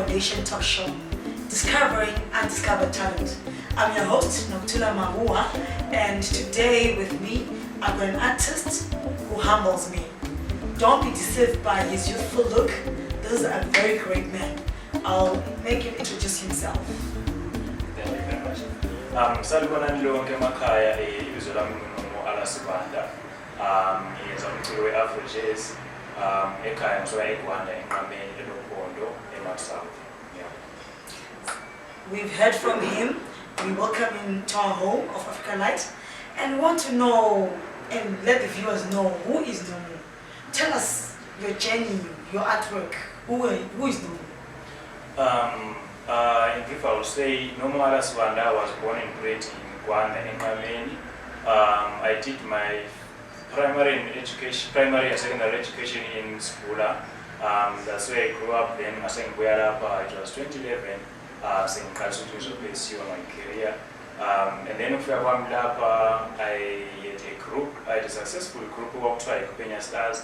Foundation talk show, Discovering Undiscovered Talent. I'm your host, Noctula Mahua, and today with me, I've got an artist who humbles me. Don't be deceived by his youthful look. This is a very great man. I'll make him introduce himself. Thank you very much. Salibona nilonke emakhaya ibizo lami Nomore Allan Sibanda. Ngiyenza umculo we-Afro Jazz. Ekhaya ngisuka eGwanda enqameni eLophondo eMatsamo. We've heard from him. We welcome him to our home of Africa Light, and we want to know and let the viewers know who is Nomore. Tell us your journey, your artwork. Who is Nomore? In brief, I will say Nomore Allan Sibanda was born and bred in Gwanda enqameni. I did my primary and secondary education in Skula. That's where I grew up. Then I sang Buyalapa. It was 2011. Saying Kalsutuzo Pesio my career. And then if I had a group, I had a successful group who worked for Kenya Stars.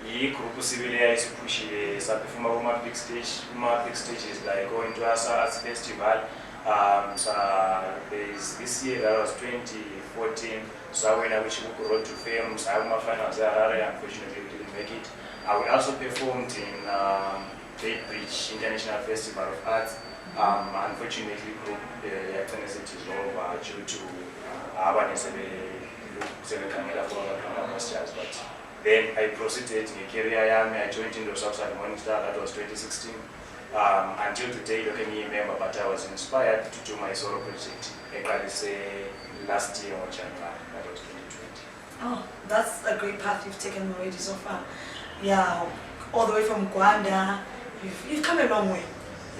This group is pushing some big stages like going to Asa Arts Festival. So this year, that was 2014. So I went out to Road to Fame. So I won finals there. Unfortunately, didn't make it. I also performed in Bridge International Festival of Arts. Unfortunately, group attendance is over due to but then I proceeded in career. I joined in the Southside Morning Star. That was 2016. Until today, I can remember, but I was inspired to do my solo project. I say last year or January. That was 2020. Oh, that's a great path you've taken already so far. Yeah, all the way from Gwanda. You've come a long way.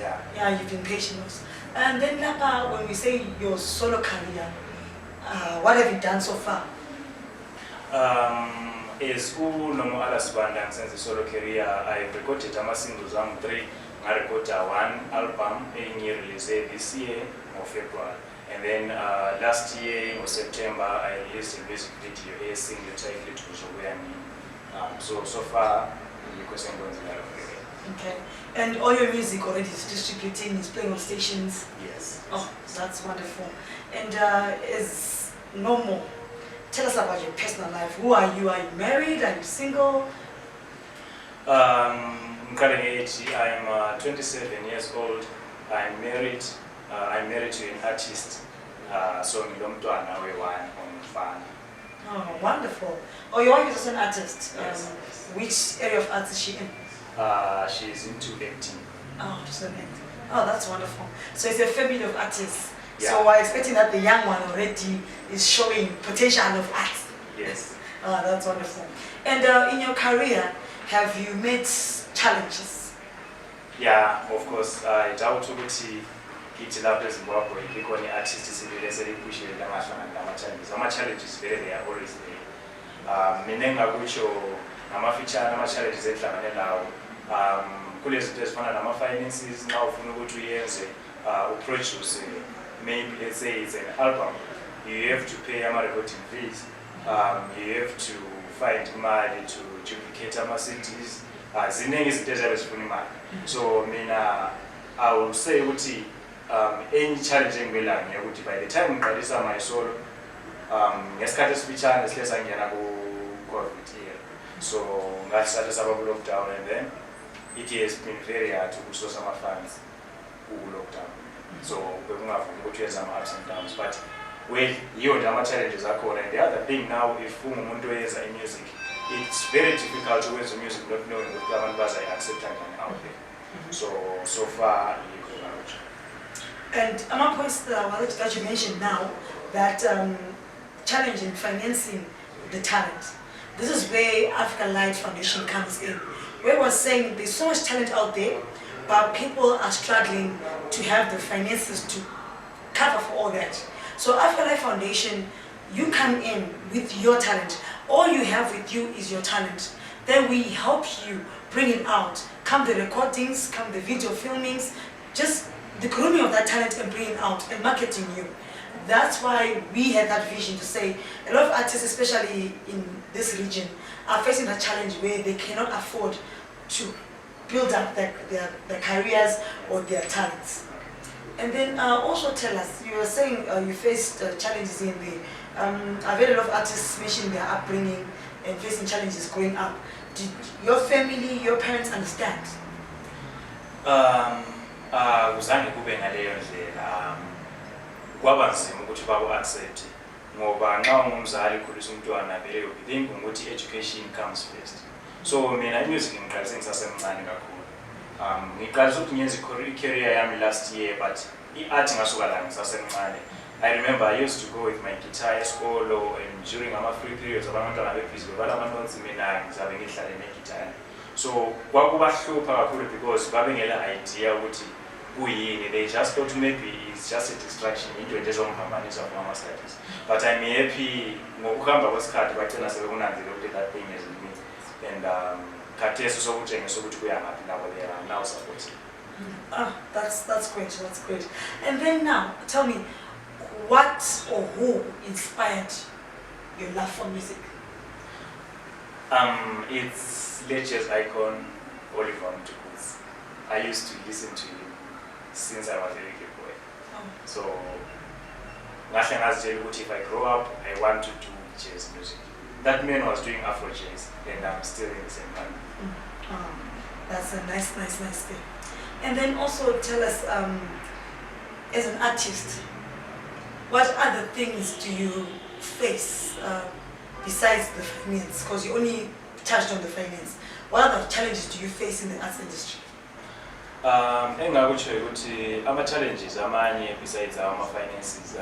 Yeah, you've been patient. And then Napa, when we say your solo career, what have you done so far? As Nomore Allan Sibanda since the solo career, I've recorded singles 3. I recorded one album in release this year of February. And then last year in September, I released a music video, a single titled to So far, the question goes there. Okay. And all your music already is distributing, is playing on stations? Yes. Oh, that's wonderful. And is Nomore, tell us about your personal life. Who are you? Are you married? Are you single? I'm 27 years old. I'm married. I'm married to an artist. So I'm on fan. Oh, wonderful. Oh, your wife is also an artist. Yes. Which area of art is she in? She's into acting. Oh, she's an acting. Oh, that's wonderful. So it's a family of artists. Yeah. So we're expecting that the young one already is showing potential of art. Yes. Oh, that's wonderful. And in your career, have you met challenges? Yeah, of course. I doubt to see it love as Zimbabwe. Because the artists is really pushing the challenges. Some challenges very they are always there. Menenga kucho feature challenges ehlangane lawo. Kulezi zinto ezifana nama finances now ufuna ukuthi uyenze uproduce maybe let's say it's an album, you have to pay recording fees. You have to find money to duplicate CDs. Ziningi izinto ezifuna imali. So I will say ukuthi any challenging belanga ukuthi by the time ngiqalisa my solo ngesikhathi esifitshane sihleza ngena ku COVID year. So ngathi sathi sababu lockdown, and then it has been very hard to source some funds ku lockdown. So bekungavumi ukuthi yenza ama ups and downs, but well, yiyo nje ama challenges akhona. And the other thing now, if umuntu oyenza music, it's very difficult to wenza music not knowing ukuthi abantu bazayi-accept kanjani out there. So far, and among points that you mentioned now, that challenge in financing the talent. This is where Africa Light Foundation comes in. Where we're saying there's so much talent out there, but people are struggling to have the finances to cover for all that. So Africa Light Foundation, you come in with your talent. All you have with you is your talent. Then we help you bring it out. Come the recordings, come the video filmings, just the grooming of that talent and bring it out and marketing you. That's why we had that vision to say a lot of artists, especially in this region, are facing that challenge where they cannot afford to build up their careers or their talents. And then also tell us, you were saying you faced challenges in the, I've heard a lot of artists mention their upbringing and facing challenges growing up. Did your family, your parents understand? Kuzange kube ngaleyo ndlela kwaba nzima ukuthi babo accept ngoba nxa ungumzali ukhulisa umntwana vele you think ukuthi education comes first. So mina music ngiqalise ngisasemncane kakhulu. Ngiqalise ukuthi ngenze career yami last year, but i-art ngasuka la ngisasemncane. I remember I used to go with my guitar esikolo, and during our free periods abantwana bebhizi bebala ama-notes mina ngizabe ngihlale ne-guitar. So kwakubahlupha kakhulu because babengela idea ukuthi kuyini. They just thought maybe it's just a distraction, into nje ezongiphambanisa from ama-studies. But I'm happy ngokuhamba kwesikhathi bagcina sebekunanzela ukuthi that thing is in me. And khathesi sokutshengisa ukuthi kuyangaphi nabo they are now supporting. That's great, that's great. And then now, tell me, what or who inspired your love for music? It's Leche's icon, Oliver Mtukudzi. I used to listen to him since I was a little boy. So, if I grow up, I want to do jazz music. That man was doing Afro jazz, and I'm still in the same band. That's a nice thing. And then also tell us, as an artist, what other things do you face besides the finance? Because you only touched on the finance. What other challenges do you face in the arts industry? Engakutsho ukuthi ama-challenges amanye besides ama-finances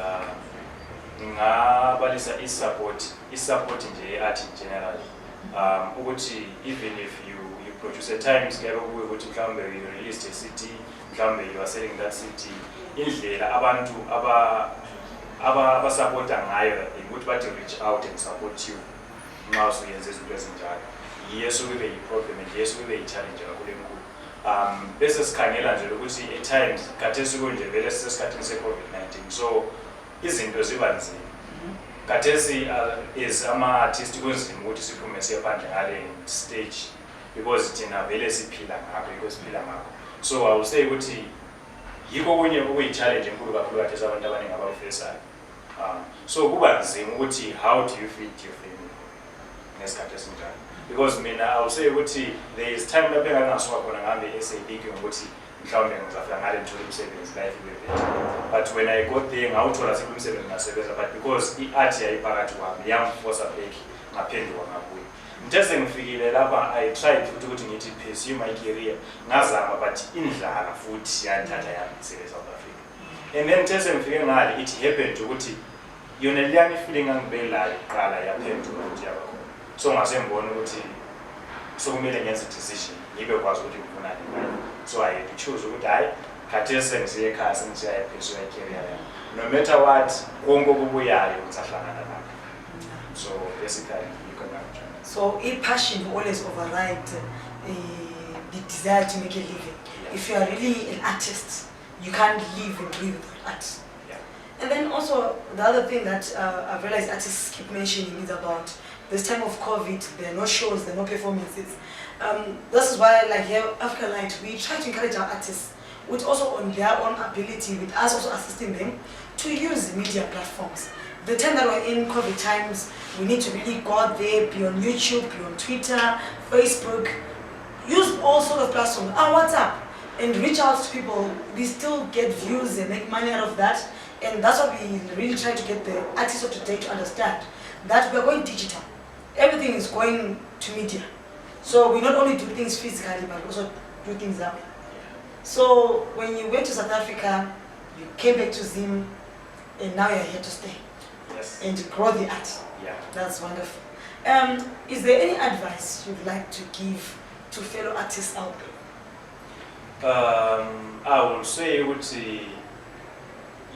ngabalisa i-support nje ye-art in general. Ukuthi even if you produce at times kuyabe kube ukuthi mhlawumbe you released a CD, mhlawumbe you are selling that CD, indlela abantu abasupporta ngayo ukuthi bathi reach out and support you nxa usuyenza izinto ezinjalo. Yeso kube yi-problem and yeso kube yi-challenge kakhulu enkulu. Bese sikhangela nje ukuthi at times khathesi kunje vele sisesikhathini se-COVID-19, so izinto ziba nzima. Khathesi is ama-artist kunzima ukuthi siphume siye phandle ngale stage because thina vele siphila ngakho, yiko siphila ngakho. So I will say ukuthi yiko kunye okuyi-challenge enkulu kakhulu khathesi abantu abaningi abawufesayo. So kuba nzima ukuthi how do you feed your family ngesikhathi esinjalo? Because mina I will say ukuthi there is time lapho engangasuka khona ngihambe e-SABK ukuthi mhlawumbe ngizafika ngale ngithole umsebenzi life ibe better. But when I got there ngawuthola sekumsebenzi ngasebenza, but because i-art yayiphakathi kwami yamforce back ngaphenduka ngakuyo. Ngithe ngifikile lapha I tried futhi ukuthi ngithi pursue my career ngazama, but indlala futhi yanthatha yangisele South Africa. And then ngithe ngifike ngale it happened ukuthi yona liyani feeling angibelayo kuqala yaphenduka ukuthi yaba khona. So ngase ngibona ukuthi sokumele ngenze decision ngibe kwazi ukuthi ngifunani ngani. So I had to choose ukuthi hayi khathesi sengisiye ekhaya sengisiya pursue my career yami. No matter what konke okubuyayo ngizahlangana nakho. So basically you can imagine. So passion always override the desire to make a living. Yeah. If you are really an artist, you can't live and breathe without art. Yeah. And then also the other thing that I've realized artists keep mentioning is about this time of COVID, there are no shows, there are no performances. This is why, like here, Africa Light, we try to encourage our artists, with also on their own ability, with us also assisting them to use media platforms. The time that we're in COVID times, we need to really go out there, be on YouTube, be on Twitter, Facebook, use all sort of platforms, WhatsApp, and reach out to people. We still get views and make money out of that, and that's what we really try to get the artists of today to understand, that we're going digital. Everything is going to media. So we not only do things physically, but also do things that way. So when you went to South Africa, you came back to Zim, and now you're here to stay. Yes. And to grow the art. Yeah. That's wonderful. Is there any advice you'd like to give to fellow artists out there? I will say ukuthi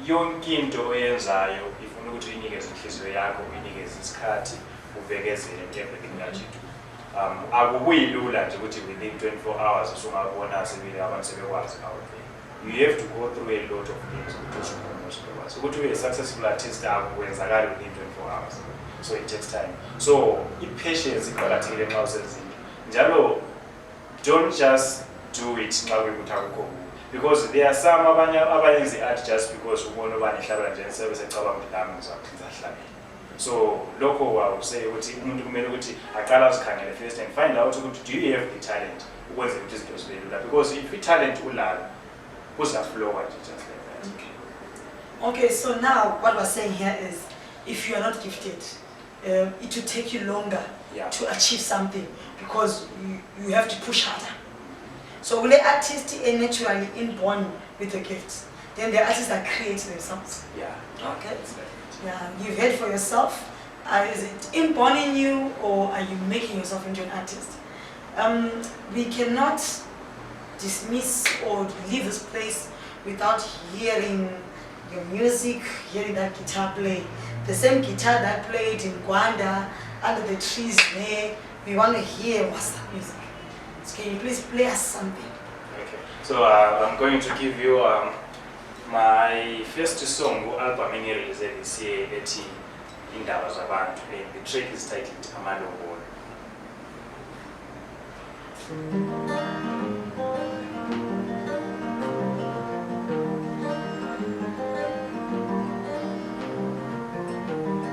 yonke into oyenzayo ifuna ukuthi uyinikeze inhliziyo yakho, uyinikeze isikhathi, ubekezele everything that you do. Akubuyi lula nje ukuthi within 24 hours usungabona sebile abantu sebekwazi out there. You have to go through a lot of things ukuthi uzokwazi ukuthi ube successful artist akuwenzakali within 24 hours. So it takes time. So i-patience iqakathekile nxa usenzile. Njalo don't just do it because there are some abanye art just because ubona ubani ehlabela nje service ecabanga ukuthi lami ngizahlabela. So lokho I would say ukuthi umuntu kumele ukuthi aqala azikhangele first and find out ukuthi do you have the talent ukwenza ukuthi izinto zibe lula, because if i-talent ulalo kuzaflowa nje just like that. Okay, so now what we're saying here is if you are not gifted, it will take you longer to achieve something because you have to push harder. So the artists are naturally inborn with the gifts. Then the artists that create themselves. Yeah. Okay. Yeah. You've heard for yourself. Is it inborn in you, or are you making yourself into an artist? We cannot dismiss or leave this place without hearing your music, hearing that guitar play. The same guitar that played in Gwanda, under the trees there. We want to hear what's that music. So can you please play us something? Okay. So I'm going to give you my first song album in release this year, Indaba Zabantu, and the track is titled Nomore.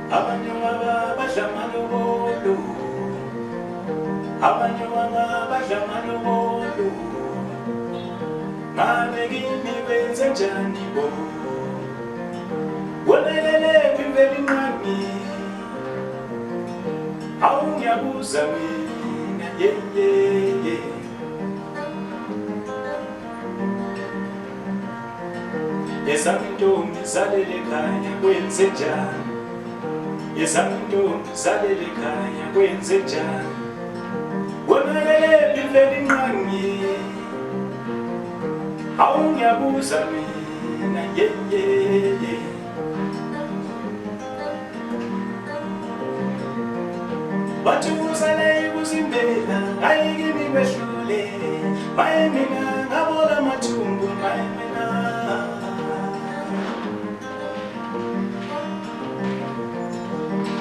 Abanywa badla malobolo, abanywa badla malobolo, ngabe kimi benze njani bo, welelele kwimveli ngami, awungiyabuza mina ye. Ezami ntombi zalele ekhaya kwenze njani? Ezami ntombi zalele ekhaya kwenze njani? Welelele kwimveli ngami, awungiyabuza mina ye. Bathi uzale ukuzimbela hayi kimi kwehlule, maye mina ngabola mathumbu maye mina.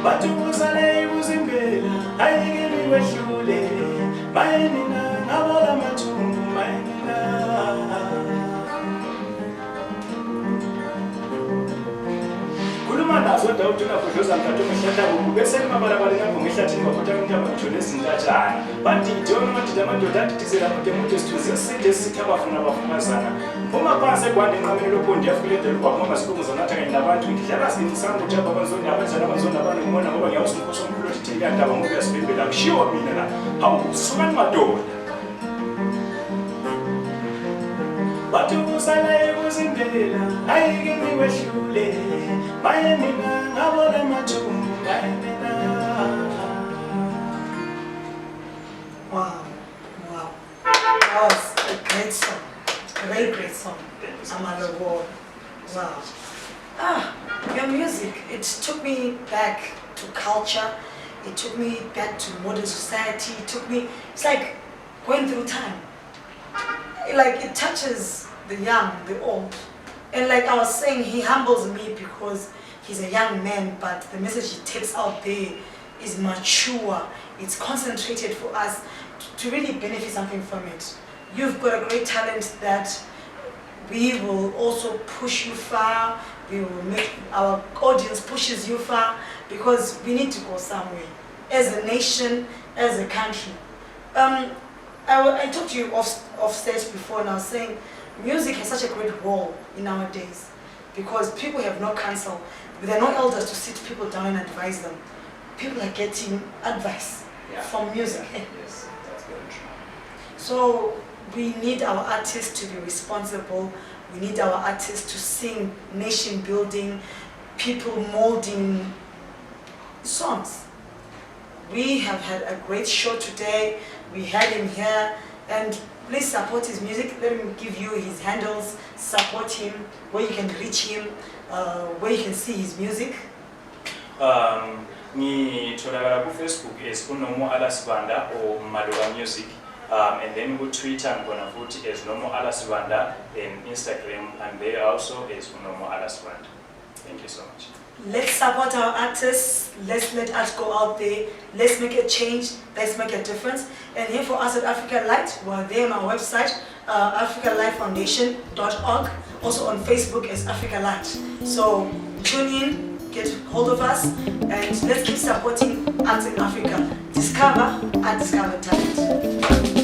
Bathi uzale ukuzimbela hayi kimi kwehlule, maye mina ngabola mathumbu maye mina. Kuluma nazo Dawuda unafudloza mkhathi umhlata kubu bese kumabalabala ngapho ngehlathini kwaphotha intaba ngithole izintatshana bathi idona madida amadoda adidizela kodwa umuntu esithuzi eside sithi abafumazana uma phansi egwande enqameni lopondi yafika edolobha ngoba sikhumuza nathi kanye nabantu ngidlala sithi sami ukuthi abazona abazana abazona abantu ngibona ngoba ngiyawusa umkhosi omkhulu othi thika ndaba ngoba uyasibimbela kushiwo mina la hawu sukani madoda bathi usale ukuzimbela hayi kimi kwehlule maye mina ngabola mathumbu maye mina. Wow. That was a great song. Great song. Nomore. Wow. Your music, it took me back to culture. It took me back to modern society. It's like going through time. Like it touches the young, the old. And like I was saying, he humbles me because he's a young man, but the message he takes out there is mature. It's concentrated for us to really benefit something from it. You've got a great talent that we will also push you far. We will make our audience pushes you far because we need to go somewhere. As a nation, as a country. I talked to you off stage before and I was saying music has such a great role in our days because people have no counsel. There are no elders to sit people down and advise them. People are getting advice from music. Yes, that's very true. So we need our artists to be responsible. We need our artists to sing nation building, people molding songs. We have had a great show today. We had him here, and please support his music. Let me give you his handles. Support him, where you can reach him, where you can see his music. Ngitholakala ku Facebook as Nomore Allan Sibanda or Madoka Music, and then go Twitter ngona futhi as Nomore Allan Sibanda, and Instagram and there also as Nomore Allan Sibanda. Thank you so much. Let's support our artists. Let's let us go out there. Let's make a change. Let's make a difference. And here for us at Africa Light, we're there on our website, africalightfoundation.org. Also on Facebook as Africa Light. So tune in, get hold of us, and let's keep supporting arts in Africa. Discover and discover talent.